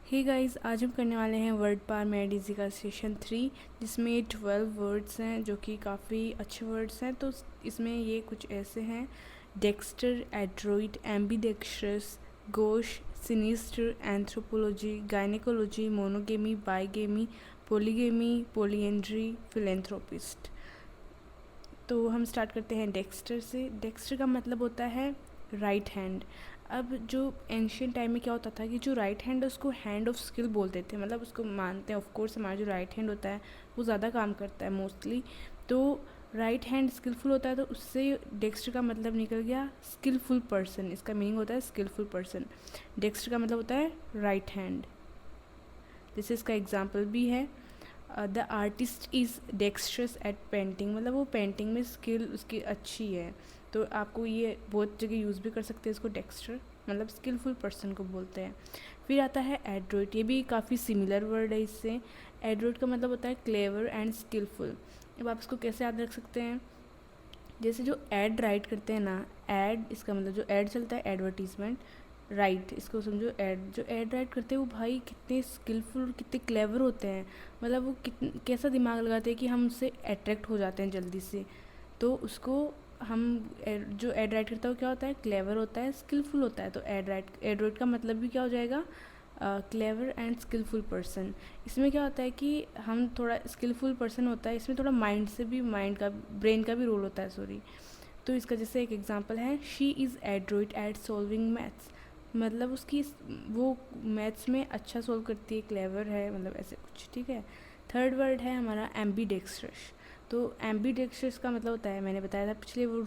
Hey guys, आज हम करने वाले हैं वर्ड पावर मैड इजी का सेशन 3, जिसमें 12 वर्ड्स हैं जो कि काफ़ी अच्छे वर्ड्स हैं। तो इसमें ये कुछ ऐसे हैं: dexter, adroit, ambidextrous, gauche, sinister, anthropology, gynaecology, monogamy, bigamy, polygamy, polyandry, philanthropist. तो हम स्टार्ट करते हैं डेक्स्टर से। डेक्स्टर का मतलब होता है राइट हैंड। अब जो एंशियंट टाइम में क्या होता था कि जो राइट हैंड है उसको हैंड ऑफ स्किल बोलते थे, मतलब उसको मानते हैं ऑफ कोर्स हमारा जो राइट हैंड होता है वो ज़्यादा काम करता है मोस्टली। तो राइट हैंड स्किलफुल होता है, तो उससे डेक्स्टर का मतलब निकल गया स्किलफुल पर्सन। इसका मीनिंग होता है स्किलफुल पर्सन। डेक्स्टर का मतलब होता है राइट हैंड। जैसे इसका एग्जाम्पल भी है, the artist is dextrous at painting, मतलब वो पेंटिंग में स्किल उसकी अच्छी है। तो आपको ये बहुत जगह यूज़ भी कर सकते हैं इसको, डेक्स्टर मतलब स्किलफुल पर्सन को बोलते हैं। फिर आता है एड्रोइट, ये भी काफ़ी सिमिलर वर्ड है इससे। एड्रोइट का मतलब होता है क्लेवर एंड स्किलफुल। अब आप इसको कैसे याद रख सकते हैं, जैसे जो एड राइट करते हैं ना, एड इसका मतलब जो एड चलता है एडवर्टीजमेंट, राइट इसको समझो एड, जो एड राइट करते हैं वो भाई कितने स्किलफुल कितने क्लेवर होते हैं, मतलब वो कैसा दिमाग लगाते हैं कि हम उससे अट्रैक्ट हो जाते हैं जल्दी से। तो उसको हम जो एड राइट करता है वो क्या होता है, क्लेवर होता है, स्किलफुल होता है। तो एड राइट का मतलब भी क्या हो जाएगा, क्लेवर एंड स्किलफुल पर्सन। इसमें क्या होता है कि हम थोड़ा स्किलफुल पर्सन होता है, इसमें थोड़ा माइंड से भी, माइंड का ब्रेन का भी रोल होता है, सॉरी। तो इसका जैसे एक एग्जांपल है, she is adroit at solving maths, मतलब उसकी वो मैथ्स में अच्छा सॉल्व करती है, क्लेवर है, मतलब ऐसे कुछ। ठीक है। थर्ड वर्ड है हमारा एम्बीडेक्स्ट्रस। तो एम्बीडेक्स्ट्रस का मतलब होता है, मैंने बताया था पिछले वो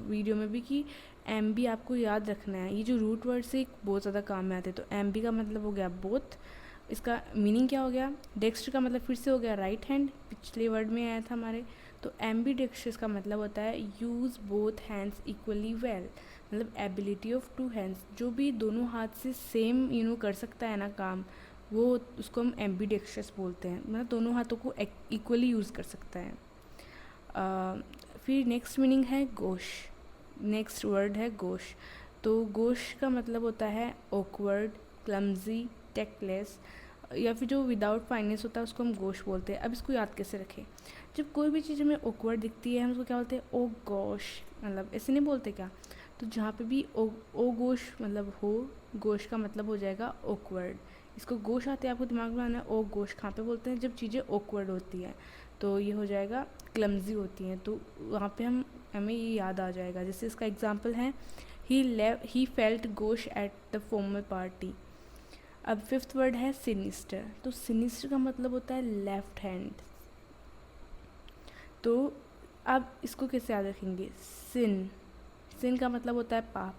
वीडियो में भी कि एम्बी आपको याद रखना है, ये जो रूट वर्ड से बहुत ज़्यादा काम में आते हैं। तो एम्बी का मतलब हो गया बोथ। इसका मीनिंग क्या हो गया, डेक्स्टर का मतलब फिर से हो गया राइट हैंड, पिछले वर्ड में आया था हमारे। तो एम्बीडेक्स्ट्रस का मतलब होता है use both hands equally well, मतलब एबिलिटी ऑफ टू हैंड्स, जो भी दोनों हाथ से सेम कर सकता है ना काम, वो उसको हम एम्बीडेक्स्ट्रस बोलते हैं, मतलब दोनों हाथों को इक्वली यूज़ कर सकता है। फिर नेक्स्ट मीनिंग है गोश, नेक्स्ट वर्ड है गोश। तो गोश का मतलब होता है ऑकवर्ड, क्लमजी, टेकलेस, या फिर जो विदाउट फाइनेंस होता है उसको हम गोश बोलते हैं। अब इसको याद कैसे रखें, जब कोई भी चीज़ हमें ऑकवर्ड दिखती है हम उसको क्या बोलते हैं, ओ गोश, मतलब ऐसे नहीं बोलते क्या। तो जहाँ पे भी ओ गोश मतलब हो, गोश का मतलब हो जाएगा ऑकवर्ड। इसको गोश आते हैं आपको दिमाग में आना है, ओ गोश कहाँ पे बोलते हैं, जब चीज़ें ऑकवर्ड होती हैं, तो ये हो जाएगा क्लमजी होती हैं, तो वहाँ पे हमें ये याद आ जाएगा। जैसे इसका एग्जांपल है, he felt Gauss at the formal party. अब फिफ्थ वर्ड है सिनिस्टर। तो सिनिस्टर का मतलब होता है लेफ्ट हैंड। तो अब इसको कैसे याद रखेंगे, सिन, सिन का मतलब होता है पाप।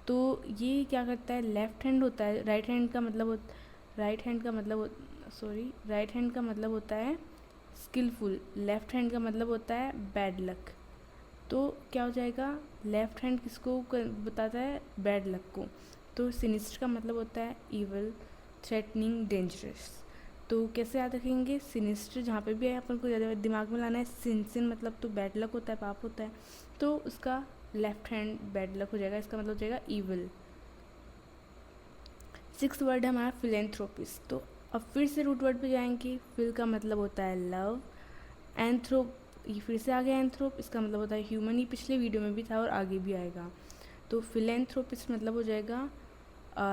तो ये क्या करता है, लेफ्ट हैंड होता है, राइट हैंड का मतलब राइट हैंड का मतलब सॉरी राइट हैंड का मतलब होता है स्किलफुल, लेफ्ट हैंड का मतलब होता है बैड लक। तो क्या हो जाएगा, लेफ्ट हैंड किसको बताता है, बैड लक को। तो सिनिस्टर का मतलब होता है इवल, थ्रेटनिंग, डेंजरस। तो कैसे याद रखेंगे, सिनिस्टर जहाँ पे भी है अपन को ज़्यादा दिमाग में लाना है, सिन मतलब तो बैड लक होता है, पाप होता है, तो उसका लेफ्ट हैंड बैड लक हो जाएगा, इसका मतलब हो जाएगा इवल। सिक्स्थ वर्ड है हमारा फिलेंथ्रोपिस्ट। तो अब फिर से रूट वर्ड पे जाएंगे, फिल का मतलब होता है लव, एंथ्रोप ये फिर से आ गया एंथ्रोप, इसका मतलब होता है ह्यूमन, ये पिछले वीडियो में भी था और आगे भी आएगा। तो फिलेंथ्रोपिस्ट मतलब हो जाएगा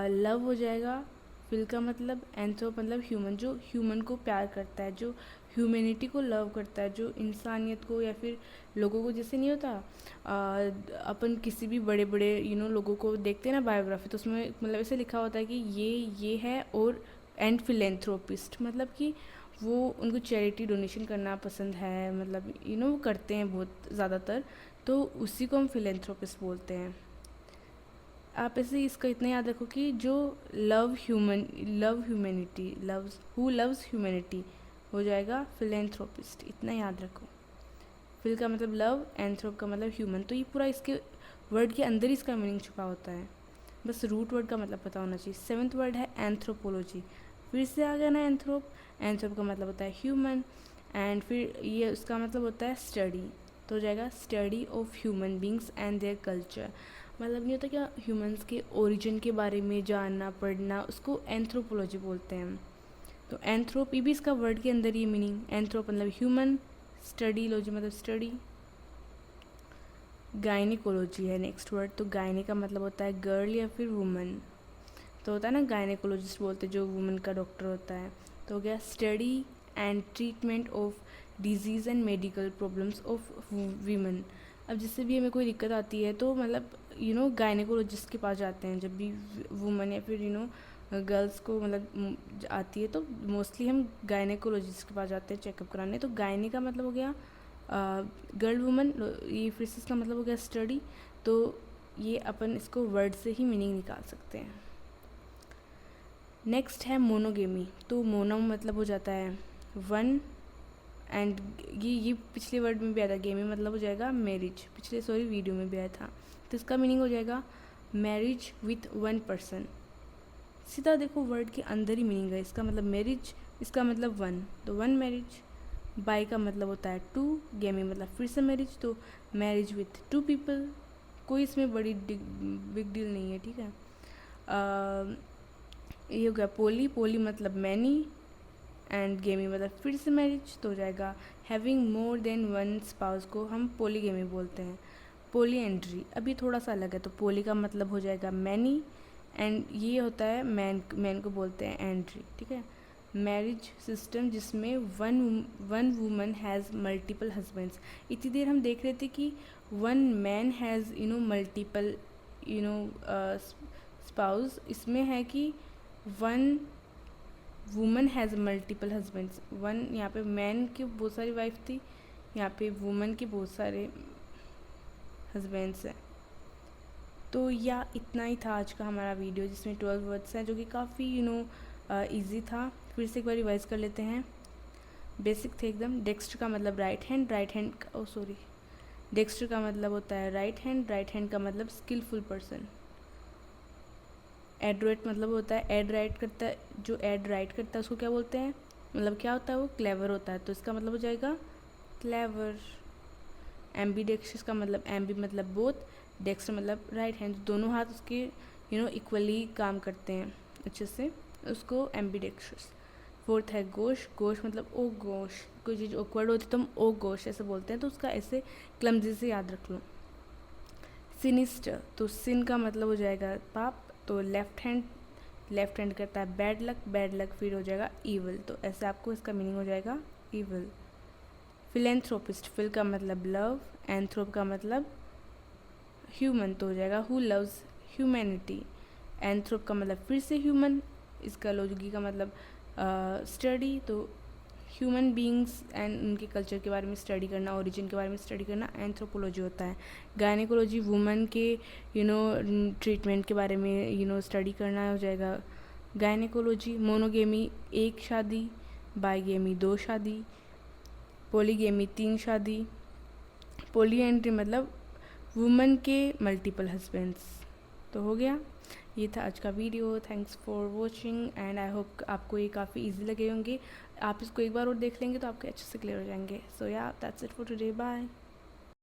लव हो जाएगा, फिल का मतलब, एंथ्रोप मतलब ह्यूमन, जो ह्यूमन को प्यार करता है, जो ह्यूमैनिटी को लव करता है, जो इंसानियत को या फिर लोगों को, जैसे नहीं होता अपन किसी भी बड़े बड़े लोगों को देखते हैं ना बायोग्राफी, तो उसमें मतलब ऐसे लिखा होता है कि ये है, और एंड फिलेंथ्रोपिस्ट मतलब कि वो उनको चैरिटी डोनेशन करना पसंद है, मतलब वो करते हैं बहुत ज़्यादातर, तो उसी को हम फिलेंथ्रोपिस्ट बोलते हैं। आप ऐसे इसका इतना याद रखो कि जो लव ह्यूमैनिटी, लव्स ह्यूमैनिटी हो जाएगा फिलेंथ्रोपिस्ट, इतना याद रखो। फिल का मतलब लव, एंथ्रोप का मतलब ह्यूमन, तो ये पूरा इसके वर्ड के अंदर ही इसका मीनिंग छुपा होता है, बस रूट वर्ड का मतलब पता होना चाहिए। सेवन्थ वर्ड है एंथ्रोपोलॉजी, फिर से आ गया ना एंथ्रोप, एंथ्रोप का मतलब होता है ह्यूमन, एंड फिर ये उसका मतलब होता है स्टडी, तो हो जाएगा study of human beings and their culture. मतलब नहीं होता क्या, ह्यूमंस के ओरिजिन के बारे में जानना पढ़ना, उसको एंथ्रोपोलॉजी बोलते हैं। तो एंथ्रोप, ये भी इसका वर्ड के अंदर ही मीनिंग, एंथ्रोप मतलब ह्यूमन, स्टडी, लॉजी मतलब स्टडी। गायनिकोलॉजी है नेक्स्ट वर्ड। तो गायने का मतलब होता है गर्ल या फिर वुमन। तो होता है ना गायनेकोलॉजिस्ट बोलते हैं जो वुमन का डॉक्टर होता है। तो हो गया study and treatment of disease and medical problems of women. अब जिससे भी हमें कोई दिक्कत आती है तो मतलब गायनेकोलॉजिस्ट के पास जाते हैं। जब भी वुमन या फिर गर्ल्स को मतलब आती है तो मोस्टली हम गायनेकोलॉजिस्ट के पास जाते हैं चेकअप कराने। तो गायने का मतलब हो गया गर्ल वुमन, ये फिर से इसका मतलब हो गया स्टडी। तो ये अपन इसको वर्ड से ही मीनिंग निकाल सकते हैं। नेक्स्ट है मोनोगेमी। तो मोनो मतलब हो जाता है वन, एंड ये पिछले वर्ड में भी आया था, गेमी मतलब हो जाएगा मैरिज, पिछले वीडियो में भी आया था। तो इसका मीनिंग हो जाएगा मैरिज विथ वन पर्सन। सीधा देखो वर्ड के अंदर ही मीनिंग है, इसका मतलब मैरिज, इसका मतलब वन, तो वन मैरिज। बाई का मतलब होता है टू, गेमी मतलब फिर से मैरिज, तो मैरिज विथ टू पीपल। कोई इसमें बड़ी बिग डील नहीं है, ठीक है। ये हो गया पोली, पोली मतलब मैनी, एंड गेमी मतलब फिर से मैरिज। तो हो जाएगा having more than one spouse को हम पोलीगेमी बोलते हैं। पोलीएंड्री अभी थोड़ा सा अलग है। तो पोली का मतलब हो जाएगा मैनी, एंड ये होता है मैन को बोलते हैं एंड्री, ठीक है। मैरिज सिस्टम जिसमें one woman has multiple husbands. इतनी देर हम देख रहे थे कि one man has multiple spouse, इसमें है कि one woman has multiple husbands. One यहाँ पे मैन की बहुत सारी वाइफ थी, यहाँ पे वुमन के बहुत सारे हस्बैंड्स हैं। तो या इतना ही था आज का हमारा वीडियो, जिसमें 12 वर्ड्स हैं जो कि काफ़ी ईजी था। फिर से एक बार रिवाइज कर लेते हैं। बेसिक थे एकदम। डेक्स्टर का मतलब राइट हैंड, डेक्स्टर का मतलब होता है राइट हैंड का मतलब स्किलफुल पर्सन। एडरोइट मतलब होता है एड राइट करता है, जो एड राइट करता है उसको क्या बोलते हैं, मतलब क्या होता है वो, क्लेवर होता है। तो इसका मतलब हो जाएगा क्लेवर। एम्बीडेक्स्ट्रस का मतलब एम्बी मतलब बोथ, डेक्स्टर मतलब राइट हैंड, दोनों हाथ उसके इक्वली काम करते हैं अच्छे से, उसको एम्बीडेक्स्ट्रस। फोर्थ है गोश, गोश मतलब ओ गोश, कोई चीज़ ऑकवर्ड होती तो हम ओ गोश ऐसे बोलते हैं, तो उसका ऐसे क्लमजी से याद रख लो। सिनिस्टर, तो सिन का मतलब हो जाएगा पाप, तो लेफ्ट हैंड करता है बैड लक फिर हो जाएगा ईवल, तो ऐसे आपको इसका मीनिंग हो जाएगा ईवल। फिलेंथ्रोपिस्ट, फिल का मतलब लव, एंथ्रोप का मतलब ह्यूमन, तो हो जाएगा हु लव्स ह्यूमैनिटी। एंथ्रोप का मतलब फिर से ह्यूमन, इसका लॉजी का मतलब स्टडी, तो ह्यूमन बींग्स एंड उनके कल्चर के बारे में स्टडी करना, ओरिजिन के बारे में स्टडी करना एंथ्रोपोलॉजी होता है। गायनेकोलॉजी वुमन के ट्रीटमेंट के बारे में स्टडी करना हो जाएगा गायनेकोलॉजी। मोनोगेमी एक शादी, बाईगेमी दो शादी, पोलीगेमी तीन शादी, पोलीएंड्री मतलब वुमन के मल्टीपल हस्बैंड्स। तो हो गया, ये था आज का video. Thanks for watching and I hope आपको ये काफ़ी इजी लगे होंगे। आप इसको एक बार और देख लेंगे तो आपके अच्छे से क्लियर हो जाएंगे। So yeah that's it for today, bye.